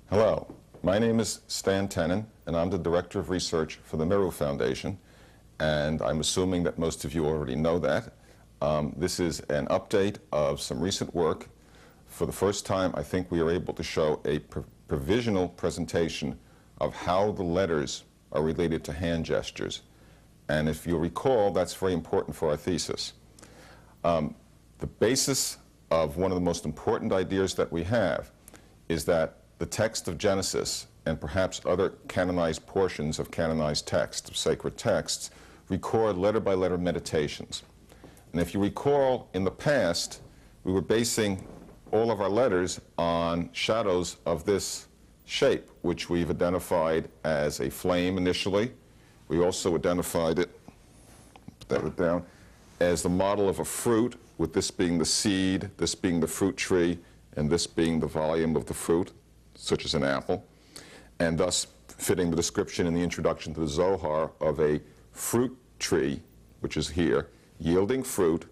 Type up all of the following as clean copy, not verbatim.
Hello, my name is Tenen, and I'm the Director of Research for the Meru Foundation, and I'm assuming that most of you already know that. This is an update of some recent work. For the first time, I think we are able to show a provisional presentation of how the letters are related to hand gestures. And if you recall, that's very important for our thesis. The basis of one of the most important ideas that we have is that the text of Genesis, and perhaps other canonized portions of canonized texts, of sacred texts, record letter-by-letter meditations. And if you recall, in the past, we were basing all of our letters on shadows of this shape, which we've identified as a flame initially. We also identified it, put that down, as the model of a fruit, with this being the seed, this being the fruit tree, and this being the volume of the fruit, such as an apple, and thus fitting the description in the introduction to the Zohar of a fruit tree, which is here, yielding fruit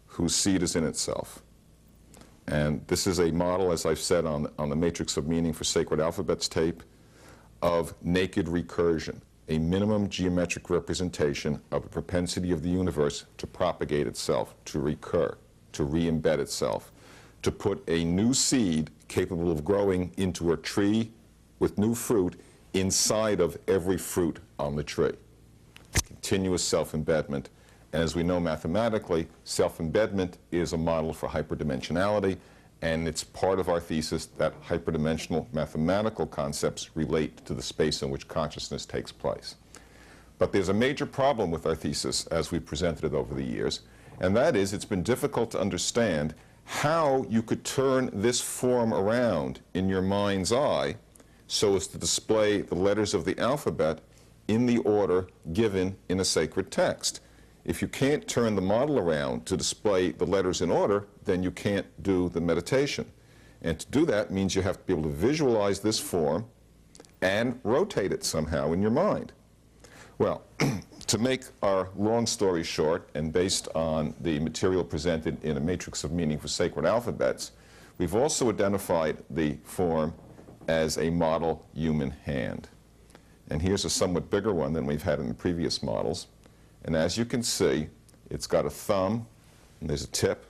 whose seed is in itself. And this is a model, as I've said on the Matrix of Meaning for Sacred Alphabets tape, of naked recursion, a minimum geometric representation of the propensity of the universe to propagate itself, to recur, to re-embed itself, to put a new seed capable of growing into a tree with new fruit inside of every fruit on the tree. Continuous self-embedment. And as we know mathematically, self-embedment is a model for hyperdimensionality, and it's part of our thesis that hyperdimensional mathematical concepts relate to the space in which consciousness takes place. But there's a major problem with our thesis as we presented it over the years, and that is it's been difficult to understand how you could turn this form around in your mind's eye so as to display the letters of the alphabet in the order given in a sacred text. If you can't turn the model around to display the letters in order, then you can't do the meditation. And to do that means you have to be able to visualize this form and rotate it somehow in your mind. Well, to make our long story short, and based on the material presented in a Matrix of Meaning for Sacred Alphabets, we've also identified the form as a model human hand. And here's a somewhat bigger one than we've had in the previous models. And as you can see, it's got a thumb, and there's a tip.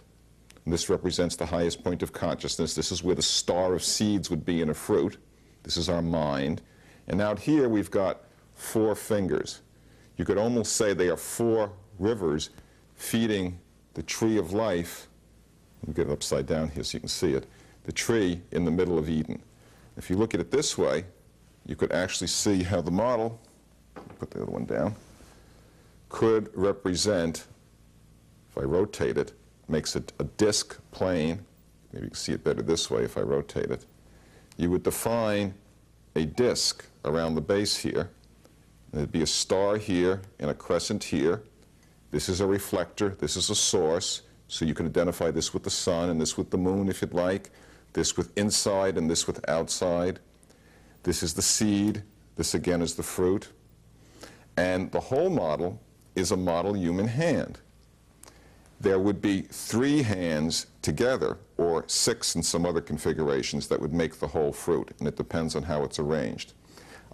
And this represents the highest point of consciousness. This is where the star of seeds would be in a fruit. This is our mind. And out here we've got 4 fingers. You could almost say they are 4 rivers feeding the tree of life. Let me get it upside down here so you can see it. The tree in the middle of Eden. If you look at it this way, you could actually see how the model, put the other one down, could represent, if I rotate it, makes it a disk plane. Maybe you can see it better this way if I rotate it. You would define a disk around the base here. There'd be a star here and a crescent here. This is a reflector. This is a source. So you can identify this with the sun and this with the moon if you'd like. This with inside and this with outside. This is the seed. This again is the fruit. And the whole model is a model human hand. There would be 3 hands together, or 6 in some other configurations, that would make the whole fruit, and it depends on how it's arranged.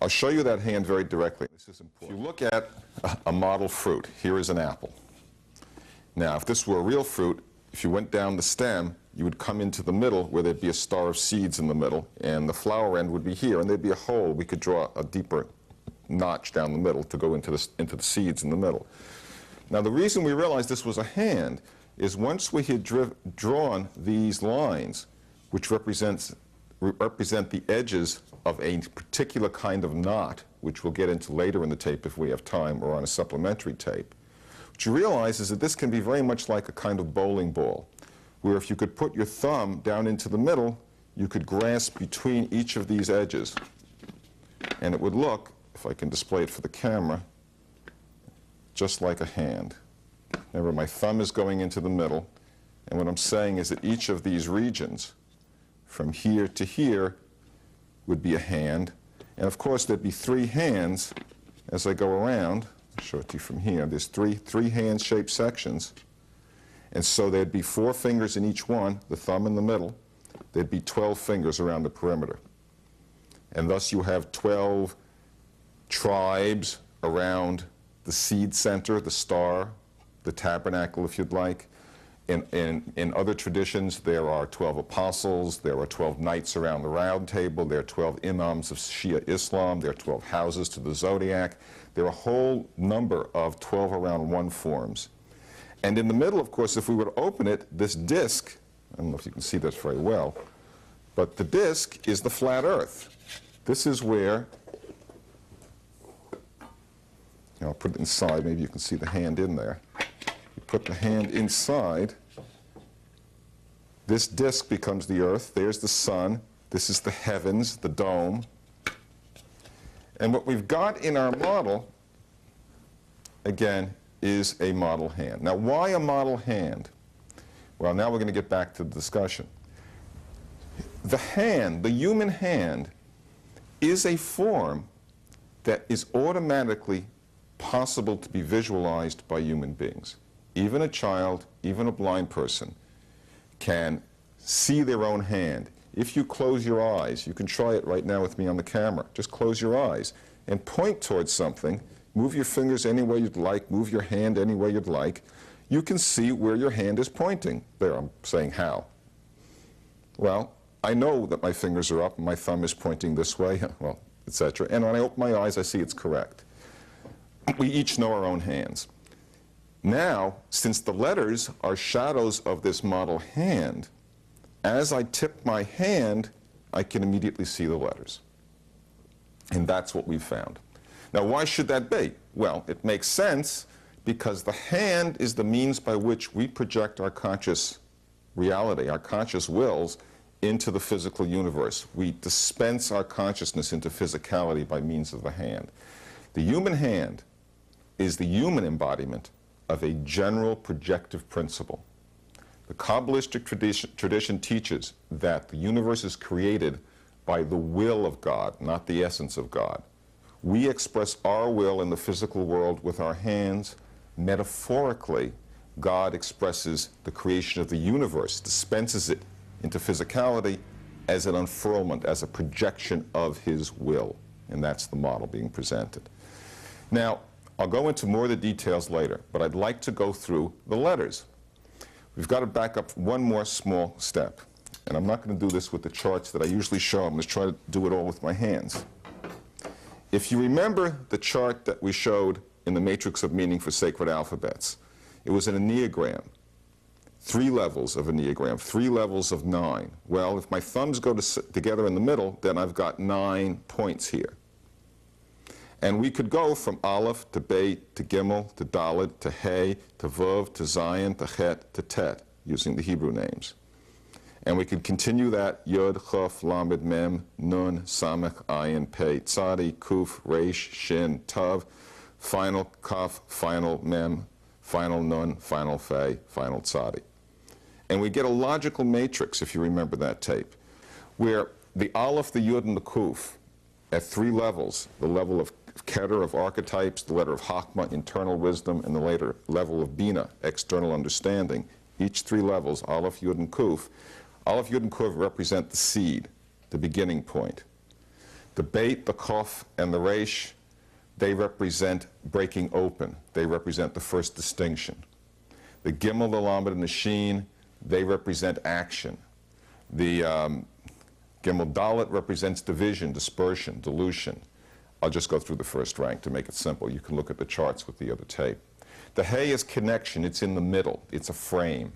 I'll show you that hand very directly. This is important. If you look at a model fruit, here is an apple. Now, if this were a real fruit, if you went down the stem, you would come into the middle where there'd be a star of seeds in the middle, and the flower end would be here, and there'd be a hole. We could draw a deeper notch down the middle to go into the seeds in the middle. Now, the reason we realized this was a hand is once we had drawn these lines, which represent the edges of a particular kind of knot, which we'll get into later in the tape if we have time, or on a supplementary tape, what you realize is that this can be very much like a kind of bowling ball, where if you could put your thumb down into the middle, you could grasp between each of these edges. And it would look, if I can display it for the camera, just like a hand. Remember, my thumb is going into the middle, and what I'm saying is that each of these regions, from here to here, would be a hand. And of course, there'd be 3 hands as I go around. I'll show it to you from here. There's three hand-shaped sections. And so there'd be 4 fingers in each one, the thumb in the middle. There'd be 12 fingers around the perimeter. And thus you have 12 tribes around the seed center, the star, the tabernacle, if you'd like. In other traditions, there are 12 apostles, there are 12 knights around the round table, there are 12 imams of Shia Islam, there are 12 houses to the zodiac. There are a whole number of 12 around one forms. And in the middle, of course, if we were to open it, this disk, I don't know if you can see this very well, but the disk is the flat earth. This is where, I'll put it inside, maybe you can see the hand in there. You put the hand inside, this disk becomes the earth, there's the sun, this is the heavens, the dome. And what we've got in our model, again, is a model hand. Now, why a model hand? Well, now we're going to get back to the discussion. The hand, the human hand, is a form that is automatically possible to be visualized by human beings. Even a child, even a blind person, can see their own hand. If you close your eyes, you can try it right now with me on the camera. Just close your eyes and point towards something. Move your fingers any way you'd like. Move your hand any way you'd like. You can see where your hand is pointing. There, I'm saying how. Well, I know that my fingers are up and my thumb is pointing this way, well, etc. And when I open my eyes, I see it's correct. We each know our own hands. Now, since the letters are shadows of this model hand, as I tip my hand, I can immediately see the letters. And that's what we've found. Now, why should that be? Well, it makes sense because the hand is the means by which we project our conscious reality, our conscious wills, into the physical universe. We dispense our consciousness into physicality by means of the hand. The human hand is the human embodiment of a general projective principle. The Kabbalistic tradition teaches that the universe is created by the will of God, not the essence of God. We express our will in the physical world with our hands. Metaphorically, God expresses the creation of the universe, dispenses it into physicality as an unfurlment, as a projection of his will. And that's the model being presented. Now, I'll go into more of the details later, but I'd like to go through the letters. We've got to back up one more small step. And I'm not going to do this with the charts that I usually show. I'm going to try to do it all with my hands. If you remember the chart that we showed in the Matrix of Meaning for Sacred Alphabets, it was an Enneagram. 3 levels of Enneagram, 3 levels of 9. Well, if my thumbs go together in the middle, then I've got 9 points here. And we could go from Aleph to Beit to Gimel to Dalet to Hey to Vav to Zayin to Chet to Tet, using the Hebrew names. And we could continue that Yod, Chaf, Lamed, Mem, Nun, Samech, Ayin, Pei, Tzadi, Kuf, Reish, Shin, Tav, final Kaf, final Mem, final Nun, final Fei, final Tzadi. And we get a logical matrix, if you remember that tape, where the Aleph, the Yud, and the Kuf, at 3 levels, the level of Keter, of archetypes, the letter of Chachma, internal wisdom, and the later level of Bina, external understanding, each 3 levels, Aleph, Yud, and Kuf. Aleph, Yud, and Kuf represent the seed, the beginning point. The Beit, the Kof, and the Reish, they represent breaking open. They represent the first distinction. The Gimel, the Lamed, and the Shin, they represent action. The Gimel Dalet represents division, dispersion, dilution. I'll just go through the first rank to make it simple. You can look at the charts with the other tape. The Hey is connection. It's in the middle. It's a frame.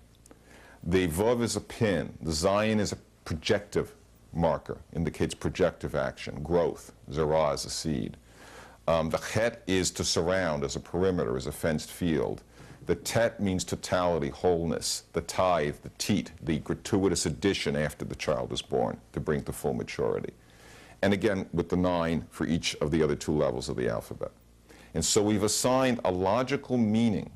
The Vav is a pin. The Zayin is a projective marker, indicates projective action, growth. Zerah is a seed. The Chet is to surround, as a perimeter, as a fenced field. The Tet means totality, wholeness. The Tithe, the Teat, the gratuitous addition after the child is born to bring to full maturity. And again, with the 9 for each of the other 2 levels of the alphabet. And so we've assigned a logical meaning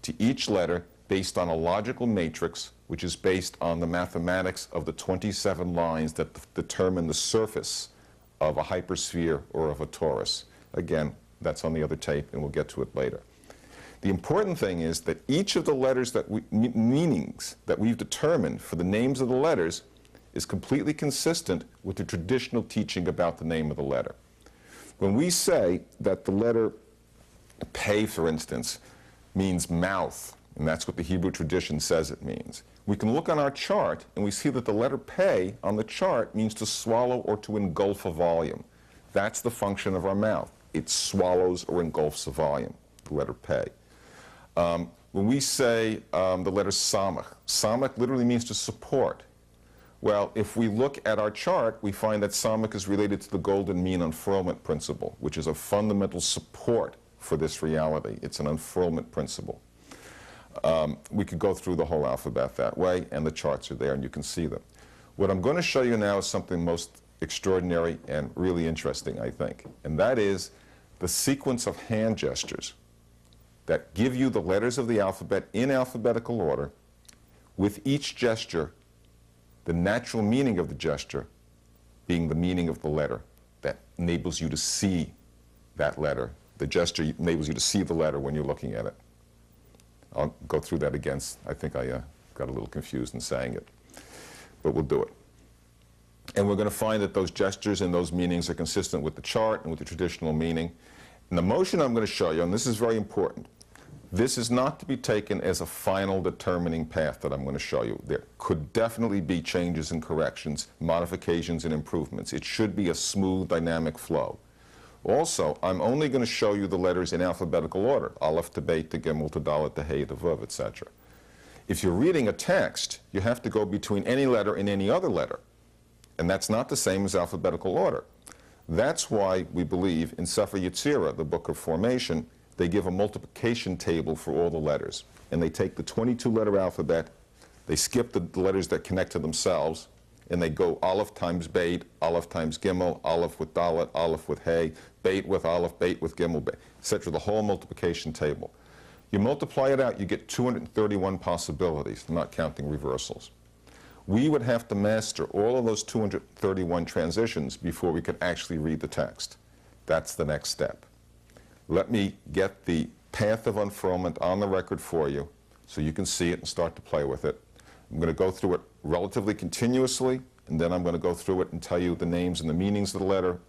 to each letter based on a logical matrix, which is based on the mathematics of the 27 lines that determine the surface of a hypersphere or of a torus. Again, that's on the other tape, and we'll get to it later. The important thing is that each of the letters that meanings that we've determined for the names of the letters is completely consistent with the traditional teaching about the name of the letter. When we say that the letter Pei, for instance, means mouth, and that's what the Hebrew tradition says it means, we can look on our chart and we see that the letter Pei on the chart means to swallow or to engulf a volume. That's the function of our mouth. It swallows or engulfs a volume, the letter Pei. When we say the letter Samach, Samach literally means to support. Well, if we look at our chart, we find that Samach is related to the golden mean unfurlment principle, which is a fundamental support for this reality. It's an unfurlment principle. We could go through the whole alphabet that way, and the charts are there, and you can see them. What I'm going to show you now is something most extraordinary and really interesting, I think, and that is the sequence of hand gestures that give you the letters of the alphabet in alphabetical order, with each gesture, the natural meaning of the gesture being the meaning of the letter that enables you to see that letter. The gesture enables you to see the letter when you're looking at it. I'll go through that again. I think I got a little confused in saying it, but we'll do it. And we're going to find that those gestures and those meanings are consistent with the chart and with the traditional meaning. And the motion I'm going to show you, and this is very important, this is not to be taken as a final determining path that I'm going to show you. There could definitely be changes and corrections, modifications and improvements. It should be a smooth, dynamic flow. Also, I'm only going to show you the letters in alphabetical order, Aleph to Bet to Gimel to Dalet to Hey to Vav, etc. If you're reading a text, you have to go between any letter and any other letter. And that's not the same as alphabetical order. That's why we believe in Sefer Yetzirah, the book of formation, they give a multiplication table for all the letters. And they take the 22-letter alphabet, they skip the letters that connect to themselves, and they go Aleph times Bet, Aleph times Gimel, Aleph with Dalet, Aleph with Hey, Bet with Aleph, Bet with Gimel, etc., the whole multiplication table. You multiply it out, you get 231 possibilities, not counting reversals. We would have to master all of those 231 transitions before we could actually read the text. That's the next step. Let me get the path of unfurlment on the record for you so you can see it and start to play with it. I'm going to go through it relatively continuously, and then I'm going to go through it and tell you the names and the meanings of the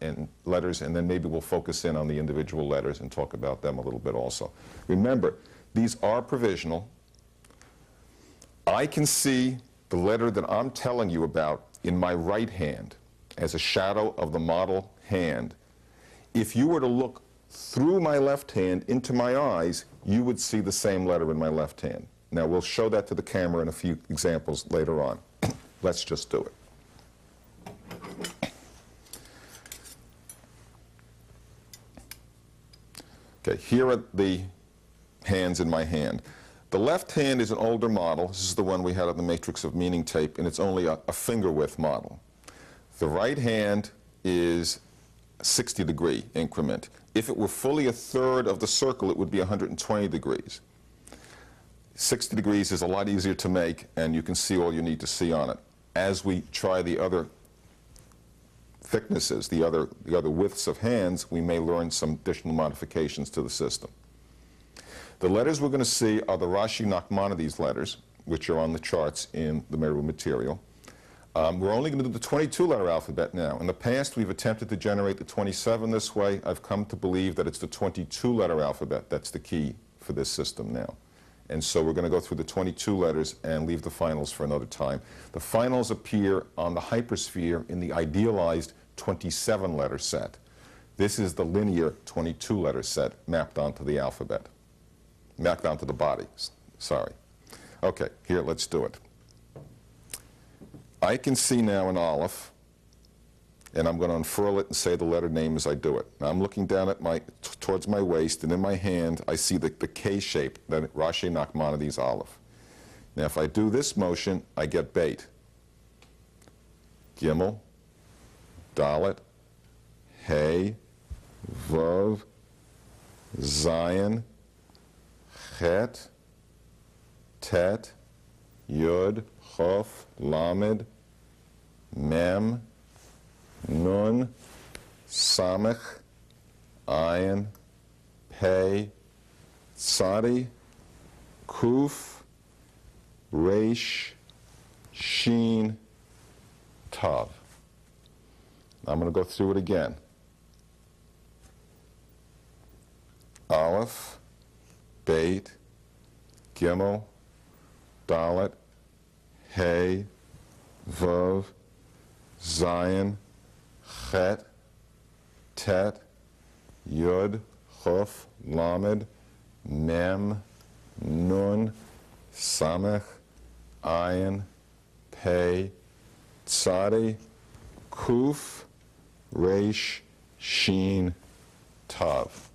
letters, and then maybe we'll focus in on the individual letters and talk about them a little bit also. Remember, these are provisional. I can see the letter that I'm telling you about in my right hand as a shadow of the model hand. If you were to look through my left hand into my eyes, you would see the same letter in my left hand. Now, we'll show that to the camera in a few examples later on. Let's just do it. Okay, here are the hands in my hand. The left hand is an older model. This is the one we had on the Matrix of Meaning tape, and it's only a finger width model. The right hand is a 60-degree increment. If it were fully a third of the circle, it would be 120 degrees. 60 degrees is a lot easier to make, and you can see all you need to see on it. As we try the other thicknesses, the other widths of hands, we may learn some additional modifications to the system. The letters we're going to see are the Rashi Nachmanides letters, which are on the charts in the Meru material. We're only going to do the 22-letter alphabet now. In the past, we've attempted to generate the 27 this way. I've come to believe that it's the 22-letter alphabet that's the key for this system now. And so we're going to go through the 22 letters and leave the finals for another time. The finals appear on the hypersphere in the idealized 27-letter set. This is the linear 22-letter set mapped onto the alphabet. Mapped onto the body, sorry. Okay, here, let's do it. I can see now an Aleph, and I'm going to unfurl it and say the letter name as I do it. Now I'm looking down at towards my waist, and in my hand I see the K shape, that Rashi Nachmanides Aleph. Now if I do this motion, I get Bet. Gimel, Dalet, Hey, Vav, Zayin, Chet, Tet, Yud, Chof, Lamed, Mem, Nun, Samech, Ayin, Pei, Tzadi, Kuf, Resh, Shin, tav. I'm going to go through it again. Aleph, Beit, Gimel, Dalet, Hey, Vav, Zayin, Chet, Tet, Yud, Chuf, Lamed, Mem, Nun, Samech, Ayin, Pei, Tzadi, Kuf, Resh, Shin, Tav.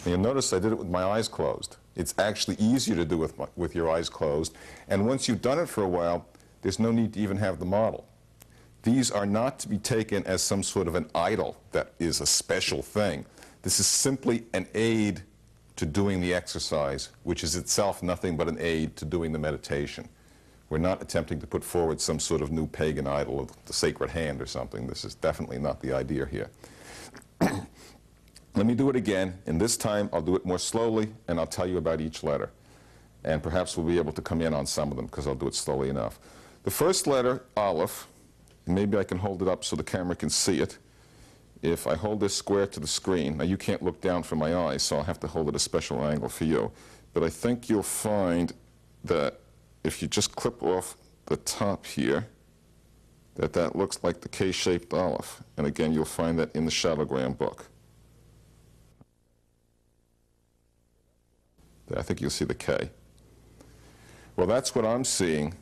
Now you'll notice I did it with my eyes closed. It's actually easier to do with your eyes closed. And once you've done it for a while, there's no need to even have the model. These are not to be taken as some sort of an idol that is a special thing. This is simply an aid to doing the exercise, which is itself nothing but an aid to doing the meditation. We're not attempting to put forward some sort of new pagan idol of the sacred hand or something. This is definitely not the idea here. Let me do it again, and this time I'll do it more slowly, and I'll tell you about each letter. And perhaps we'll be able to come in on some of them, because I'll do it slowly enough. The first letter, Aleph, and maybe I can hold it up so the camera can see it. If I hold this square to the screen, now you can't look down from my eyes, so I'll have to hold it a special angle for you. But I think you'll find that if you just clip off the top here, that looks like the K-shaped Aleph. And again, you'll find that in the shadowgram book. I think you'll see the K. Well, that's what I'm seeing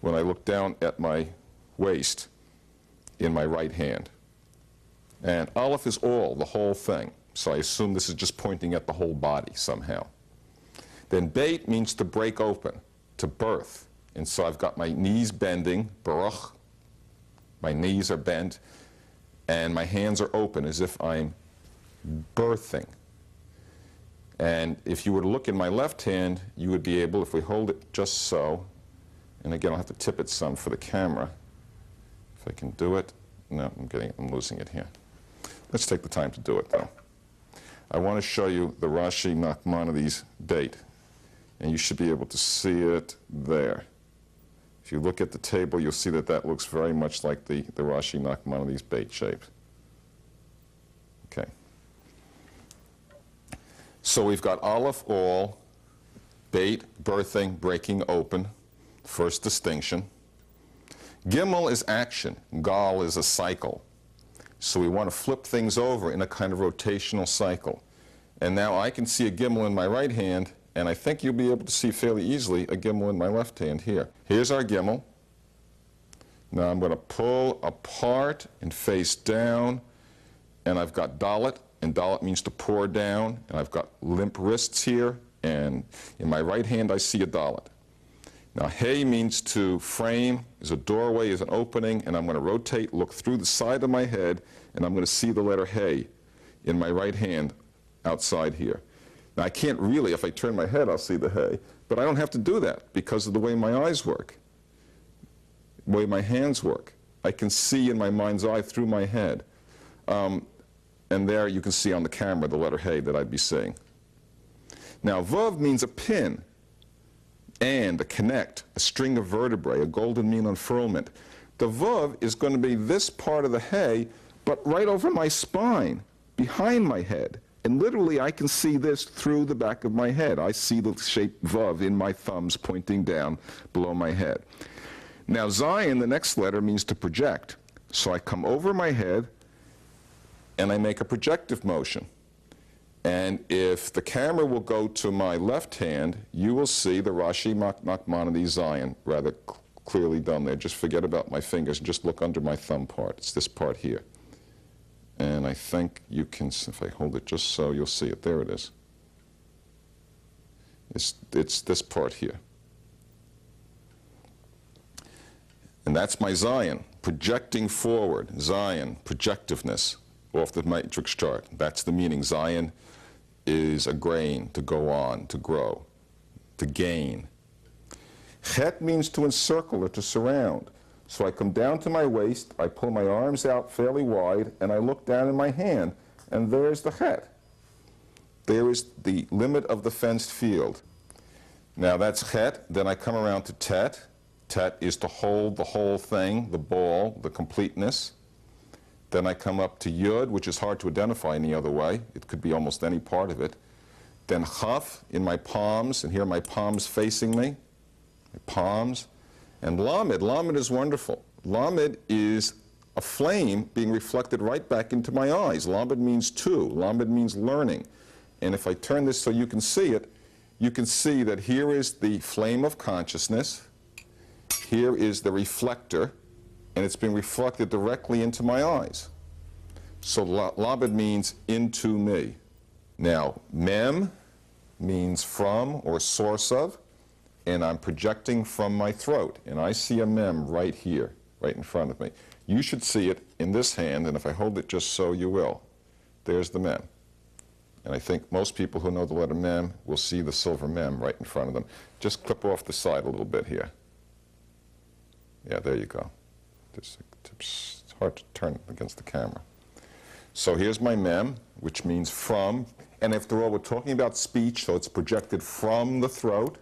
when I look down at my waist in my right hand. And Aleph is all, the whole thing. So I assume this is just pointing at the whole body somehow. Then Beit means to break open, to birth. And so I've got my knees bending, baruch. My knees are bent, and my hands are open as if I'm birthing. And if you were to look in my left hand, you would be able, if we hold it just so, and again, I'll have to tip it some for the camera. If I can do it. No, I'm losing it here. Let's take the time to do it, though. I want to show you the Rashi Nachmanides Beit, and you should be able to see it there. If you look at the table, you'll see that looks very much like the Rashi Nachmanides Beit shape. Okay. So we've got Aleph, all, Beit, birthing, breaking open, first distinction. Gimel is action. Gal is a cycle. So we want to flip things over in a kind of rotational cycle. And now I can see a Gimel in my right hand, and I think you'll be able to see fairly easily a Gimel in my left hand here. Here's our Gimel. Now I'm going to pull apart and face down, and I've got Dalet, and Dalet means to pour down, and I've got limp wrists here, and in my right hand I see a Dalet. Now Hey means to frame, is a doorway, is an opening, and I'm going to rotate, look through the side of my head, and I'm going to see the letter Hey in my right hand outside here. Now I can't really, if I turn my head, I'll see the Hey, but I don't have to do that because of the way my eyes work, the way my hands work. I can see in my mind's eye through my head. And there you can see on the camera the letter Hey that I'd be seeing. Now Vav means a pin, and a connect, a string of vertebrae, a golden mean unfurlment. The Vav is going to be this part of the Hey, but right over my spine, behind my head. And literally I can see this through the back of my head. I see the shape Vav in my thumbs pointing down below my head. Now Zayin, the next letter, means to project. So I come over my head, and I make a projective motion. And if the camera will go to my left hand, you will see the Rashi Nachmanides Zayin rather clearly done there. Just forget about my fingers and just look under my thumb part. It's this part here. And I think you can, if I hold it just so, you'll see it. There it is. It's this part here. And that's my Zayin, projecting forward, Zayin, projectiveness off the matrix chart. That's the meaning. Zayin is a grain, to go on, to grow, to gain. Chet means to encircle or to surround. So I come down to my waist, I pull my arms out fairly wide, and I look down in my hand, and there's the Chet. There is the limit of the fenced field. Now that's Chet, then I come around to Tet, Tet is to hold the whole thing, the ball, the completeness. Then I come up to Yud, which is hard to identify any other way. It could be almost any part of it. Then Chaf in my palms, and here are my palms facing me, my palms. And Lamed, Lamed is wonderful. Lamed is a flame being reflected right back into my eyes. Lamed means two. Lamed means learning. And if I turn this so you can see it, you can see that here is the flame of consciousness. Here is the reflector, and it's being reflected directly into my eyes. So Lamed means into me. Now, Mem means from or source of, and I'm projecting from my throat. And I see a Mem right here, right in front of me. You should see it in this hand, and if I hold it just so, you will. There's the Mem. And I think most people who know the letter Mem will see the silver Mem right in front of them. Just clip off the side a little bit here. Yeah, there you go. It's hard to turn against the camera. So here's my Mem, which means from. And after all, we're talking about speech, so it's projected from the throat.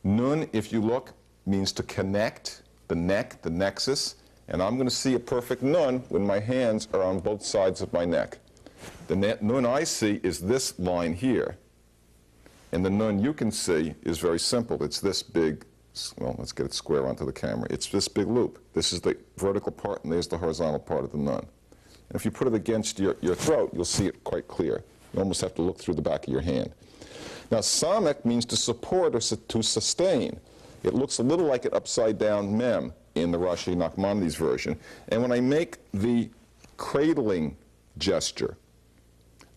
Nun, if you look, means to connect, the neck, the nexus. And I'm going to see a perfect Nun when my hands are on both sides of my neck. The Nun I see is this line here. And the Nun you can see is very simple. It's this big, well, let's get it square onto the camera. It's this big loop. This is the vertical part, and there's the horizontal part of the Nun. And if you put it against your throat, you'll see it quite clear. You almost have to look through the back of your hand. Now, Samek means to support or to sustain. It looks a little like an upside-down Mem in the Rashi Nachmanides version. And when I make the cradling gesture,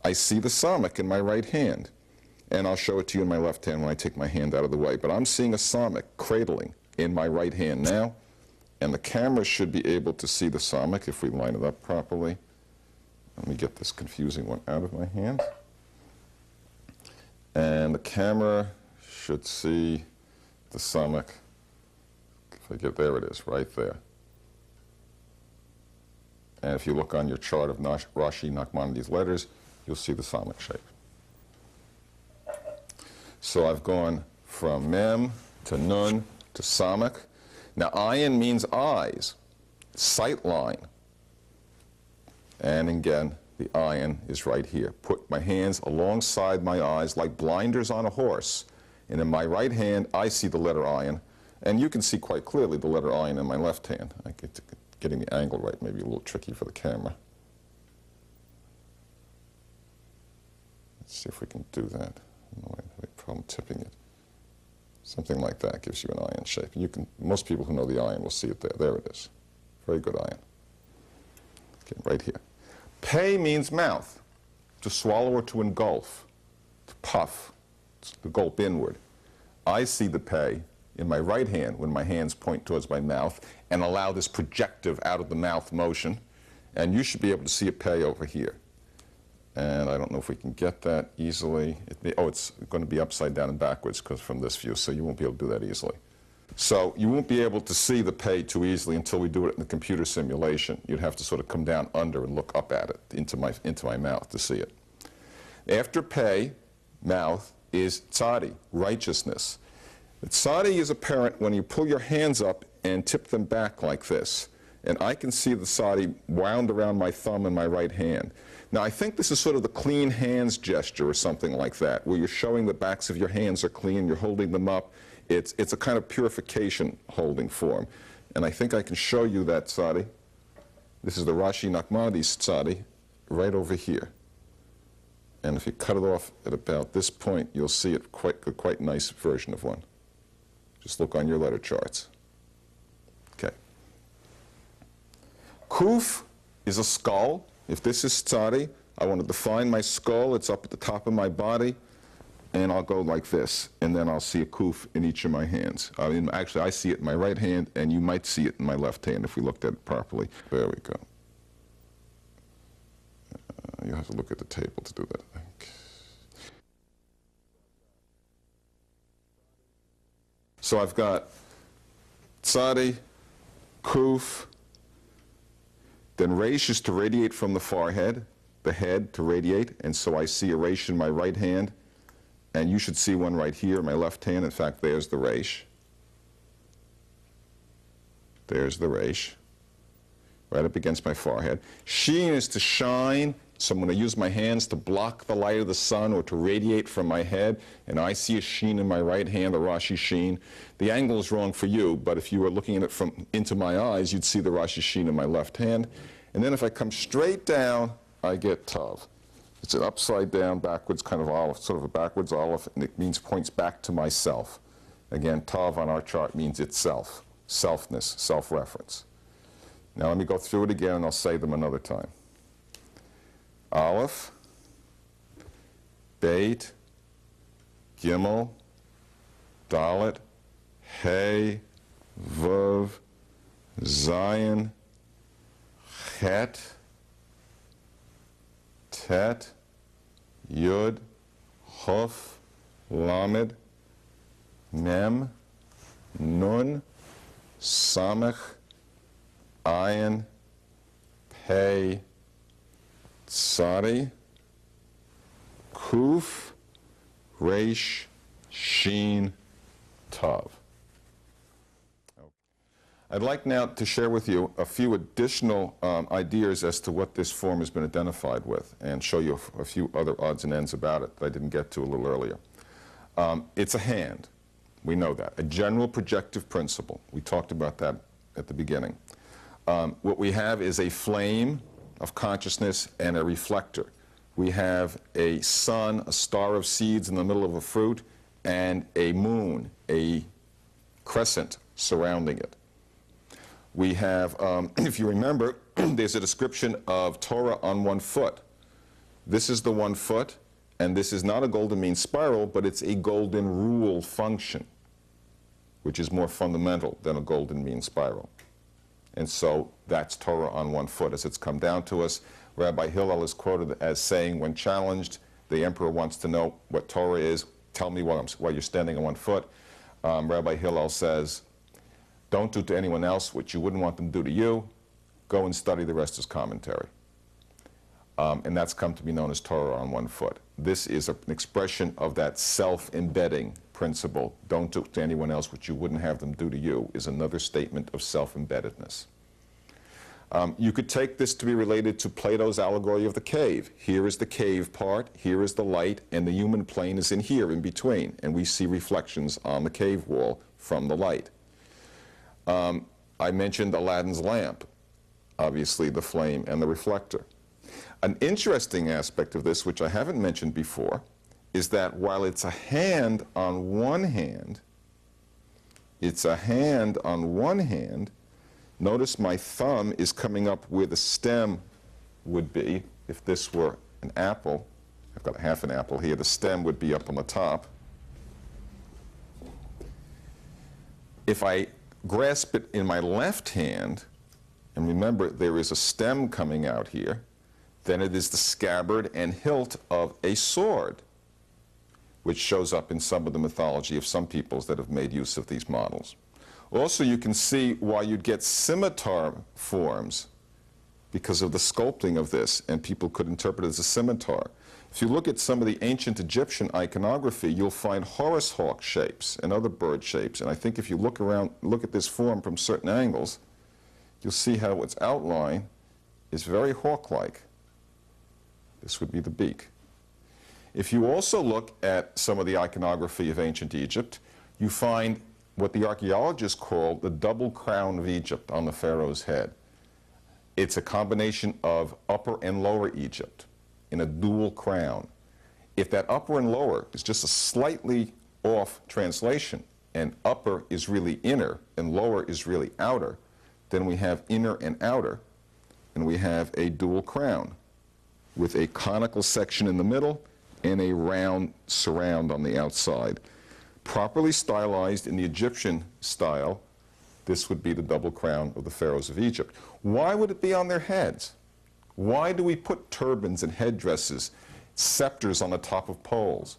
I see the Samek in my right hand. And I'll show it to you in my left hand when I take my hand out of the way. But I'm seeing a Samek cradling in my right hand now. And the camera should be able to see the Samek if we line it up properly. Let me get this confusing one out of my hand. And the camera should see the Samek. If I get, there it is, right there. And if you look on your chart of Rashi Nachmanides letters, you'll see the Samek shape. So I've gone from Mem to Nun to Samek. Now, ayin means eyes, sight line. And again, the ayin is right here. Put my hands alongside my eyes like blinders on a horse. And in my right hand, I see the letter ayin. And you can see quite clearly the letter ayin in my left hand. Getting the angle right may be a little tricky for the camera. Let's see if we can do that. No, I have a problem tipping it. Something like that gives you an ayin shape. You can, most people who know the ayin will see it there. There it is. Very good ayin. Okay, right here. Pei means mouth, to swallow or to engulf, to puff, to gulp inward. I see the pei in my right hand when my hands point towards my mouth and allow this projective out of the mouth motion. And you should be able to see a pei over here. And I don't know if we can get that easily. It's going to be upside down and backwards because from this view, so you won't be able to do that easily. So you won't be able to see the pei too easily until we do it in the computer simulation. You'd have to sort of come down under and look up at it into my mouth to see it. After pei, mouth, is tzadi, righteousness. Tzadi is apparent when you pull your hands up and tip them back like this. And I can see the tzadi wound around my thumb and my right hand. Now, I think this is sort of the clean hands gesture or something like that, where you're showing the backs of your hands are clean, you're holding them up. It's a kind of purification holding form. And I think I can show you that tzadi. This is the Rashi Nachmanides tzadi right over here. And if you cut it off at about this point, you'll see it a quite nice version of one. Just look on your letter charts. Okay. Kuf is a skull. If this is tzadi, I want to define my skull. It's up at the top of my body. And I'll go like this, and then I'll see a kuf in each of my hands. I mean, actually, I see it in my right hand, and you might see it in my left hand if we looked at it properly. There we go. You have to look at the table to do that, I think. So I've got tzadi, kuf, then reish is to radiate from the forehead, the head to radiate, and so I see a reish in my right hand. And you should see one right here in my left hand. In fact, there's the reish. There's the resh, right up against my forehead. Sheen is to shine, so I'm going to use my hands to block the light of the sun or to radiate from my head, and I see a sheen in my right hand, the Rashi sheen. The angle is wrong for you, but if you were looking at it into my eyes, you'd see the Rashi sheen in my left hand. And then if I come straight down, I get tav. It's an upside down, backwards kind of olive, sort of a backwards olive, and it means points back to myself. Again, tav on our chart means itself, selfness, self-reference. Now let me go through it again, and I'll say them another time. Aleph, Beit, Gimel, Dalet, Hey, Vav, Zayin, Chet, Tet, Yud, Chof, Lamed, Mem, Nun, Samech, Ayin, Pei, Tzadi, Kuf, Resh, Shin, Tav. I'd like now to share with you a few additional ideas as to what this form has been identified with, and show you a few other odds and ends about it that I didn't get to a little earlier. It's a hand. We know that. A general projective principle. We talked about that at the beginning. What we have is a flame of consciousness and a reflector. We have a sun, a star of seeds in the middle of a fruit, and a moon, a crescent surrounding it. We have, if you remember, there's a description of Torah on one foot. This is the 1 foot, and this is not a golden mean spiral, but it's a golden rule function, which is more fundamental than a golden mean spiral. And so that's Torah on 1 foot as it's come down to us. Rabbi Hillel is quoted as saying, when challenged, the emperor wants to know what Torah is, tell me while you're standing on 1 foot. Rabbi Hillel says, don't do to anyone else what you wouldn't want them to do to you. Go and study the rest as commentary. And that's come to be known as Torah on 1 foot. This is an expression of that self-embedding principle. Don't do to anyone else what you wouldn't have them do to you is another statement of self-embeddedness. You could take this to be related to Plato's allegory of the cave. Here is the cave part, here is the light, and the human plane is in here, in between. And we see reflections on the cave wall from the light. I mentioned Aladdin's lamp, obviously the flame and the reflector. An interesting aspect of this, which I haven't mentioned before, is that while it's a hand on one hand, notice my thumb is coming up where the stem would be. If this were an apple, I've got half an apple here, the stem would be up on the top. If I grasp it in my left hand, and remember there is a stem coming out here, then it is the scabbard and hilt of a sword, which shows up in some of the mythology of some peoples that have made use of these models. Also, you can see why you'd get scimitar forms because of the sculpting of this, and people could interpret it as a scimitar. If you look at some of the ancient Egyptian iconography, you'll find Horus hawk shapes and other bird shapes. And I think if you look at this form from certain angles, you'll see how its outline is very hawk-like. This would be the beak. If you also look at some of the iconography of ancient Egypt, you find what the archaeologists call the double crown of Egypt on the pharaoh's head. It's a combination of upper and lower Egypt in a dual crown. If that upper and lower is just a slightly off translation, and upper is really inner and lower is really outer, then we have inner and outer, and we have a dual crown with a conical section in the middle and a round surround on the outside. Properly stylized in the Egyptian style, this would be the double crown of the pharaohs of Egypt. Why would it be on their heads? Why do we put turbans and headdresses, scepters on the top of poles?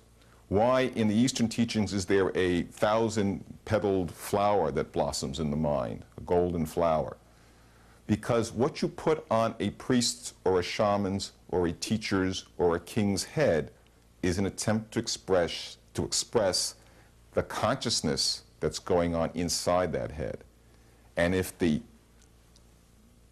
Why in the Eastern teachings is there a 1,000-petaled flower that blossoms in the mind, a golden flower? Because what you put on a priest's or a shaman's or a teacher's or a king's head is an attempt to express the consciousness that's going on inside that head. And if the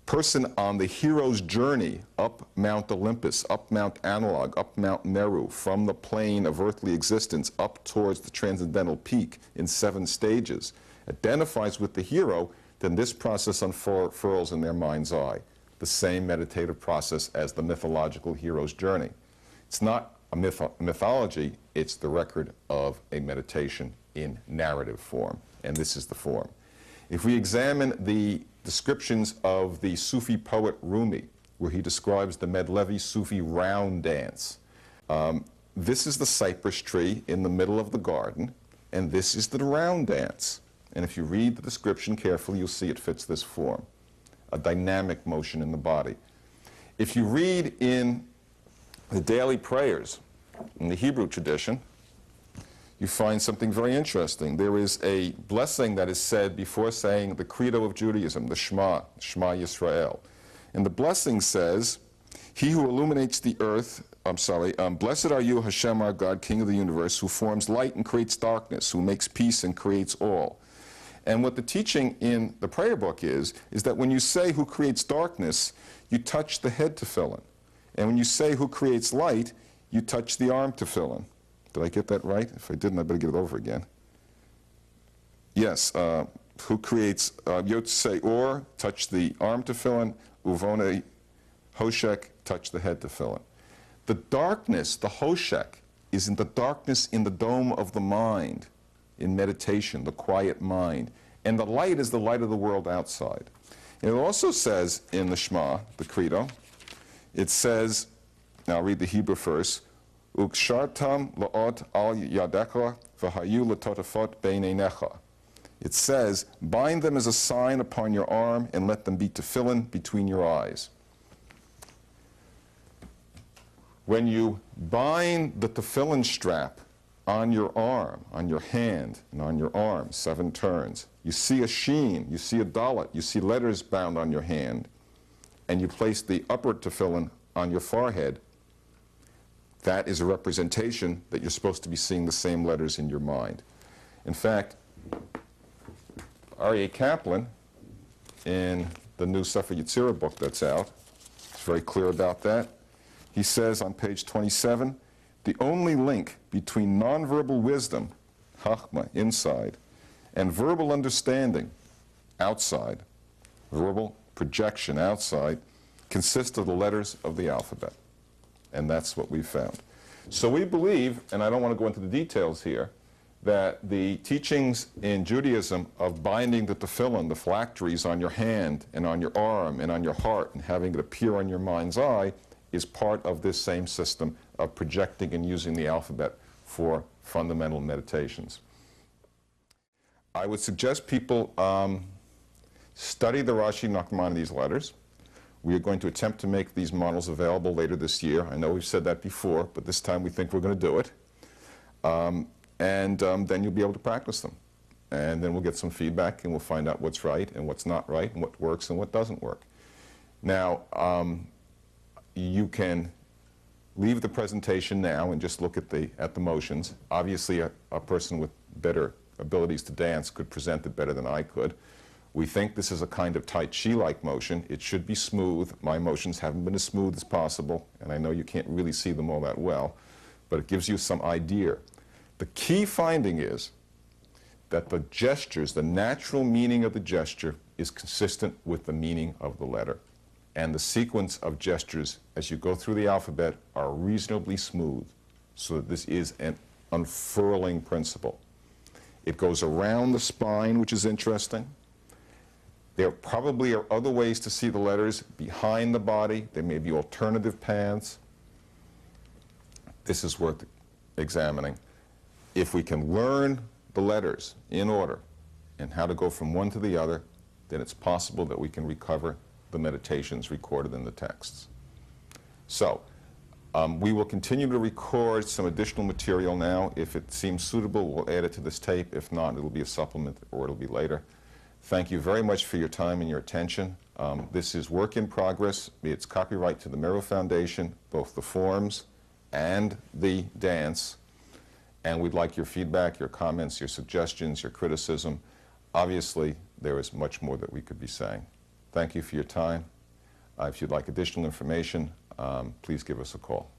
person on the hero's journey up Mount Olympus, up Mount Analog, up Mount Meru, from the plane of earthly existence up towards the transcendental peak in 7 stages, identifies with the hero, then this process unfurls in their mind's eye, the same meditative process as the mythological hero's journey. It's not a mythology, it's the record of a meditation in narrative form, and this is the form. If we examine the descriptions of the Sufi poet Rumi, where he describes the Medlevi Sufi round dance, this is the cypress tree in the middle of the garden, and this is the round dance. And if you read the description carefully, you'll see it fits this form, a dynamic motion in the body. If you read in the daily prayers in the Hebrew tradition, you find something very interesting. There is a blessing that is said before saying the credo of Judaism, the Shema Yisrael. And the blessing says, "He who illuminates the earth," blessed are you, Hashem our God, King of the universe, who forms light and creates darkness, who makes peace and creates all. And what the teaching in the prayer book is that when you say who creates darkness, you touch the head tefillin. And when you say who creates light, you touch the arm tefillin. Did I get that right? If I didn't, I better get it over again. Yes, who creates, you say or, touch the arm tefillin, uvone hoshek, touch the head tefillin. The darkness, the hoshek, is in the darkness in the dome of the mind, in meditation, the quiet mind. And the light is the light of the world outside. And it also says in the Shema, the credo, it says, now I'll read the Hebrew first, Ukshartam la'ot al yadecha v'hayu l'totafot beinenecha. It says, bind them as a sign upon your arm and let them be tefillin between your eyes. When you bind the tefillin strap on your arm, on your hand, and on your arm, 7 turns, you see a sheen, you see a dalet, you see letters bound on your hand, and you place the upper tefillin on your forehead, that is a representation that you're supposed to be seeing the same letters in your mind. In fact, R.A. Kaplan, in the new Sefer Yetzirah book that's out, is very clear about that. He says on page 27, the only link between nonverbal wisdom, chachma, inside, and verbal understanding, outside, verbal projection outside, consists of the letters of the alphabet. And that's what we found. So we believe, and I don't want to go into the details here, that the teachings in Judaism of binding the tefillin, the phylacteries on your hand and on your arm and on your heart and having it appear on your mind's eye is part of this same system of projecting and using the alphabet for fundamental meditations. I would suggest people study the Rashi Nachmanides letters. We are going to attempt to make these models available later this year. I know we've said that before, but this time we think we're going to do it. Then you'll be able to practice them. And then we'll get some feedback and we'll find out what's right and what's not right and what works and what doesn't work. Now, you can leave the presentation now and just look at the motions. Obviously, a person with better abilities to dance could present it better than I could. We think this is a kind of Tai Chi-like motion. It should be smooth. My motions haven't been as smooth as possible, and I know you can't really see them all that well, but it gives you some idea. The key finding is that the gestures, the natural meaning of the gesture, is consistent with the meaning of the letter. And the sequence of gestures as you go through the alphabet are reasonably smooth, so that this is an unfurling principle. It goes around the spine, which is interesting. There probably are other ways to see the letters behind the body. There may be alternative paths. This is worth examining. If we can learn the letters in order and how to go from one to the other, then it's possible that we can recover the meditations recorded in the texts. So, we will continue to record some additional material now. If it seems suitable, we'll add it to this tape. If not, it'll be a supplement or it'll be later. Thank you very much for your time and your attention. This is work in progress. It's copyright to the Meru Foundation, both the forms and the dance. And we'd like your feedback, your comments, your suggestions, your criticism. Obviously, there is much more that we could be saying. Thank you for your time. If you'd like additional information, please give us a call.